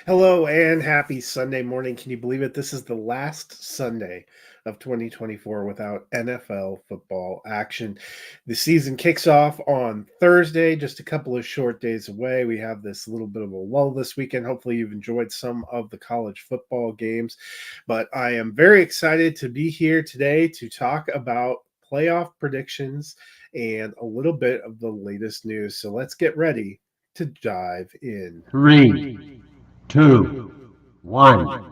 Hello and happy Sunday morning. Can you believe it? This is the last Sunday of 2024 without NFL football action. The season kicks off on Thursday, just a couple of short days away. We have this little bit of a lull this weekend. Hopefully, you've enjoyed some of the college football games. But I am very excited to be here today to talk about playoff predictions and a little bit of the latest news. So let's get ready to dive in. Three, two, one.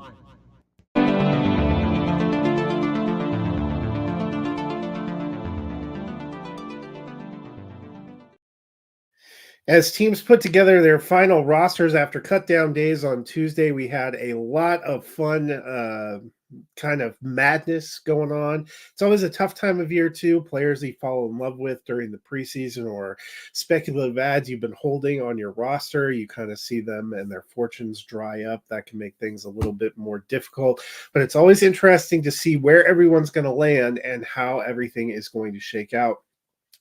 As teams put together their final rosters after cut down days on Tuesday, we had a lot of fun kind of madness going on. It's always a tough time of year, too. Players you fall in love with during the preseason or speculative ads you've been holding on your roster, you kind of see them and their fortunes dry up. That can make things a little bit more difficult. But it's always interesting to see where everyone's going to land and how everything is going to shake out.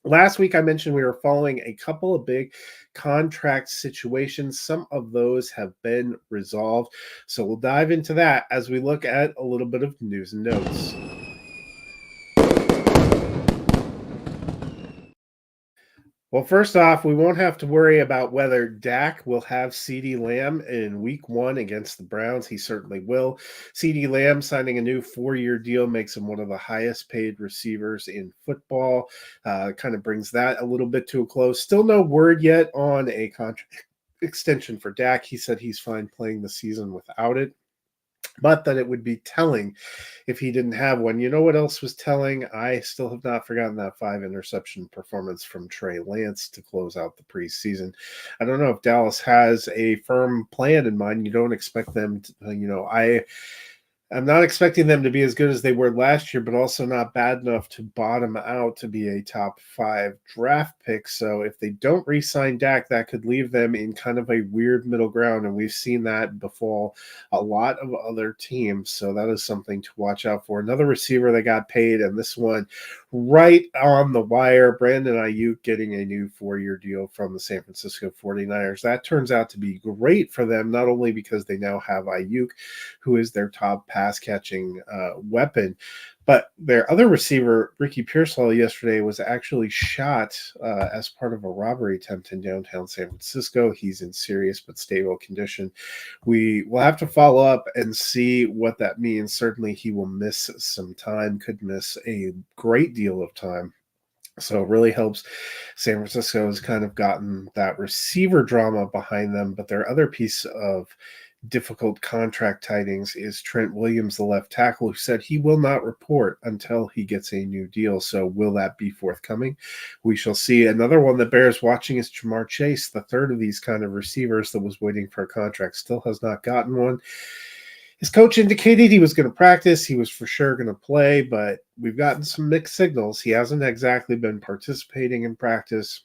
Last week, I mentioned we were following a couple of big contract situations. Some of those have been resolved. So we'll dive into that as we look at a little bit of news and notes. Well, first off, we won't have to worry about whether Dak will have CeeDee Lamb in week one against the Browns. He certainly will. CeeDee Lamb signing a new 4-year deal makes him one of the highest paid receivers in football. Kind of brings that a little bit to a close. Still no word yet on a contract extension for Dak. He said he's fine playing the season without it, but that it would be telling if he didn't have one. You know what else was telling? I still have not forgotten that 5 interception performance from Trey Lance to close out the preseason. I don't know if Dallas has a firm plan in mind. You don't expect them to, I'm not expecting them to be as good as they were last year, but also not bad enough to bottom out to be a top 5 draft pick. So if they don't re-sign Dak, that could leave them in kind of a weird middle ground. And we've seen that befall a lot of other teams. So that is something to watch out for. Another receiver that got paid, and this one right on the wire, Brandon Ayuk getting a new 4-year deal from the San Francisco 49ers. That turns out to be great for them, not only because they now have Ayuk, who is their top pass catching weapon, but their other receiver, Ricky Pearsall, yesterday was actually shot as part of a robbery attempt in downtown San Francisco. He's in serious but stable condition. We will have to follow up and see what that means. Certainly, he will miss some time, could miss a great deal of time. So it really helps San Francisco has kind of gotten that receiver drama behind them. But their other piece of difficult contract tidings is Trent Williams, the left tackle, who said he will not report until he gets a new deal. So will that be forthcoming? We shall see. Another one that bears watching is Jamar Chase, the third of these kind of receivers that was waiting for a contract, still has not gotten one. His coach indicated he was going to practice. He was for sure going to play, but we've gotten some mixed signals. He hasn't exactly been participating in practice.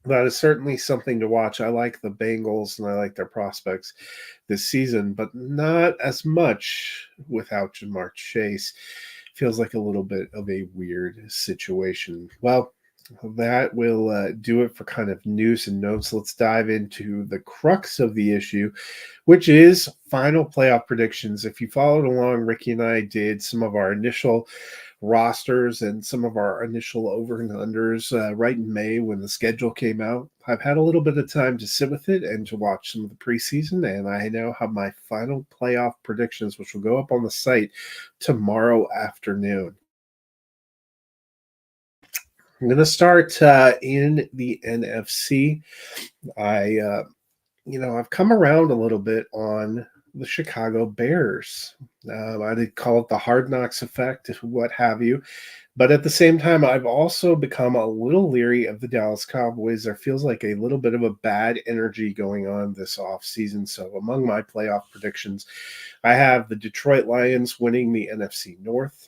That is certainly something to watch. I like the Bengals and I like their prospects this season, but not as much without Jamar Chase. Feels like a little bit of a weird situation. Well, that will do it for kind of news and notes. Let's dive into the crux of the issue, which is final playoff predictions. If you followed along, Ricky and I did some of our initial rosters and some of our initial over and unders right in May when the schedule came out. I've had a little bit of time to sit with it and to watch some of the preseason, and I now have my final playoff predictions, which will go up on the site tomorrow afternoon. I'm going to start in the NFC. I've come around a little bit on the Chicago Bears. I did call it the hard knocks effect, what have you. But at the same time, I've also become a little leery of the Dallas Cowboys. There feels like a little bit of a bad energy going on this offseason. So among my playoff predictions, I have the Detroit Lions winning the NFC North.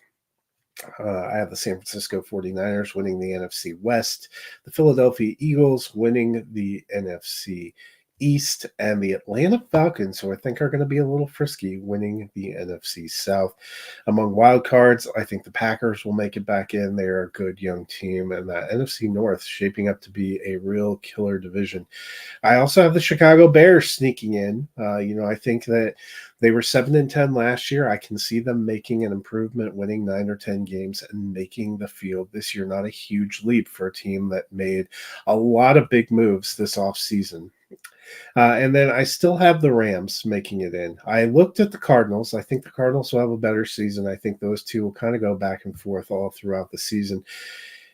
I have the San Francisco 49ers winning the NFC West, the Philadelphia Eagles winning the NFC East, and the Atlanta Falcons, who I think are going to be a little frisky, winning the NFC South. Among wild cards, I think the Packers will make it back in. They're a good young team, and that NFC North shaping up to be a real killer division. I also have the Chicago Bears sneaking in. I think that they were 7-10 last year. I can see them making an improvement, winning 9 or 10 games, and making the field this year. Not a huge leap for a team that made a lot of big moves this offseason. And then I still have the Rams making it in. I looked at the Cardinals. I think the Cardinals will have a better season. I think those two will kind of go back and forth all throughout the season.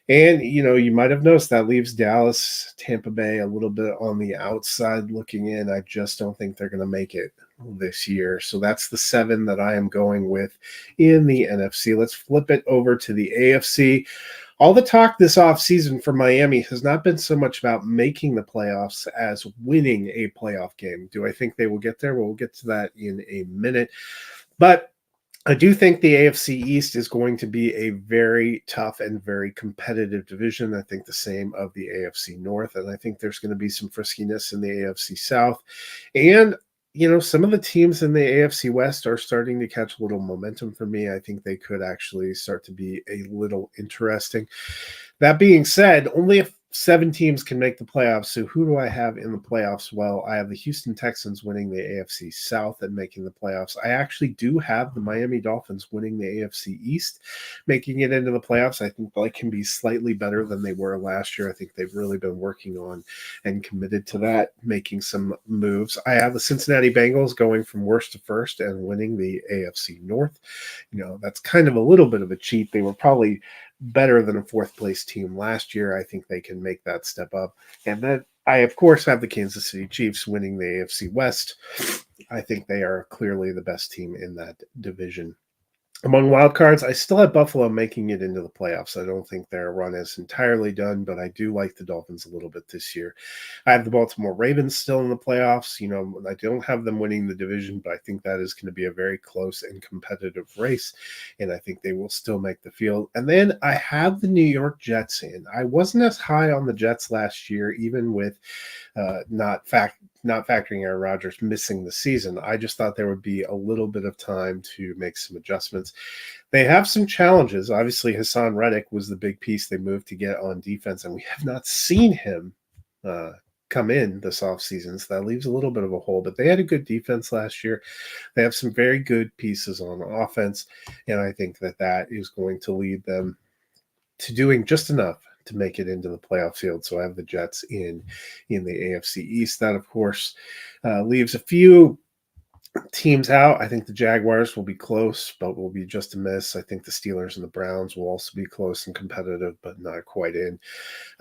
And, you might have noticed that leaves Dallas, Tampa Bay a little bit on the outside looking in. I just don't think they're going to make it this year. So that's the 7 that I am going with in the NFC. Let's flip it over to the AFC. All the talk this offseason for Miami has not been so much about making the playoffs as winning a playoff game. Do I think they will get there? Well, we'll get to that in a minute. But I do think the AFC East is going to be a very tough and very competitive division. I think the same of the AFC North, and I think there's going to be some friskiness in the AFC South. And some of the teams in the AFC West are starting to catch a little momentum for me. I think they could actually start to be a little interesting. That being said, only 7 teams can make the playoffs. So who do I have in the playoffs? Well, I have the Houston Texans winning the AFC South and making the playoffs. I actually do have the Miami Dolphins winning the AFC East, making it into the playoffs. I think they can be slightly better than they were last year. I think they've really been working on and committed to that, making some moves. I have the Cincinnati Bengals going from worst to first and winning the AFC North. That's kind of a little bit of a cheat. They were probably better than a 4th place team last year. I think they can make that step up. And then I, of course, have the Kansas City Chiefs winning the AFC West. I think they are clearly the best team in that division. Among wildcards, I still have Buffalo making it into the playoffs. I don't think their run is entirely done, but I do like the Dolphins a little bit this year. I have the Baltimore Ravens still in the playoffs. I don't have them winning the division, but I think that is going to be a very close and competitive race, and I think they will still make the field. And then I have the New York Jets in. I wasn't as high on the Jets last year, even with not factoring Aaron Rodgers missing the season. I just thought there would be a little bit of time to make some adjustments. They have some challenges. Obviously, Hassan Reddick was the big piece they moved to get on defense, and we have not seen him come in this offseason, so that leaves a little bit of a hole. But they had a good defense last year. They have some very good pieces on offense, and I think that is going to lead them to doing just enough to make it into the playoff field. So I have the Jets in the AFC East. That, of course, leaves a few teams out. I think the Jaguars will be close, but will be just a miss. I think the Steelers and the Browns will also be close and competitive, but not quite in.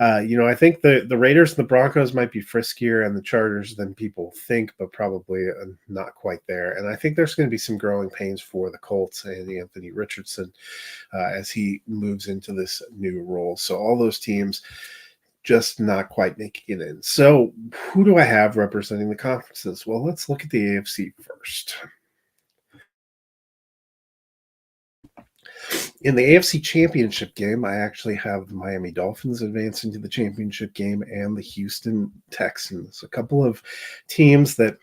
I think the Raiders and the Broncos might be friskier and the Chargers than people think, but probably not quite there. And I think there's going to be some growing pains for the Colts and Anthony Richardson as he moves into this new role. So all those teams just not quite making it in. So who do I have representing the conferences? Well, let's look at the AFC first. In the AFC Championship game, I actually have the Miami Dolphins advancing to the championship game and the Houston Texans, a couple of teams that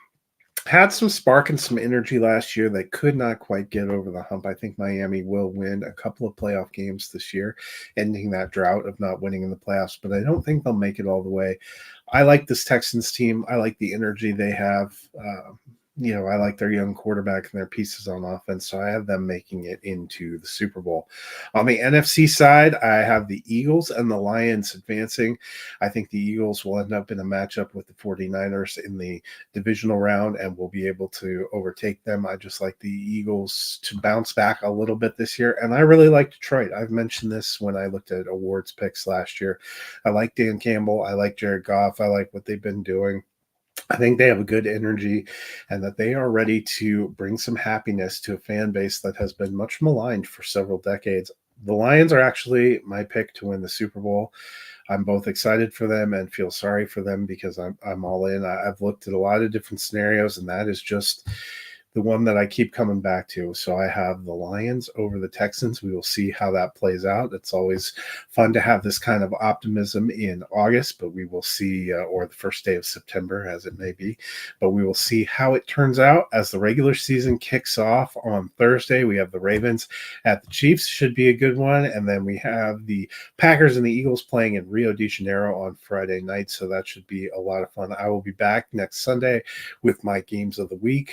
had some spark and some energy last year that could not quite get over the hump. I think Miami will win a couple of playoff games this year, ending that drought of not winning in the playoffs, but I don't think they'll make it all the way. I like this Texans team. I like the energy they have. I like their young quarterback and their pieces on offense, so I have them making it into the Super Bowl. On the NFC side, I have the Eagles and the Lions advancing. I think the Eagles will end up in a matchup with the 49ers in the divisional round and will be able to overtake them. I just like the Eagles to bounce back a little bit this year, and I really like Detroit. I've mentioned this when I looked at awards picks last year. I like Dan Campbell. I like Jared Goff. I like what they've been doing. I think they have a good energy and that they are ready to bring some happiness to a fan base that has been much maligned for several decades. The Lions are actually my pick to win the Super Bowl. I'm both excited for them and feel sorry for them because I'm all in. I've looked at a lot of different scenarios, and that is just the one that I keep coming back to. So I have the Lions over the Texans. We will see how that plays out. It's always fun to have this kind of optimism in August, but we will see, or the first day of September, as it may be. But we will see how it turns out as the regular season kicks off on Thursday. We have the Ravens at the Chiefs, should be a good one. And then we have the Packers and the Eagles playing in Rio de Janeiro on Friday night. So that should be a lot of fun. I will be back next Sunday with my games of the week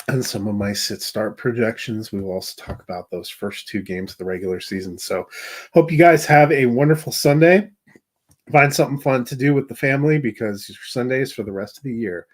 and some of my sit-start projections. We will also talk about those first 2 games of the regular season. So hope you guys have a wonderful Sunday. Find something fun to do with the family because your Sundays for the rest of the year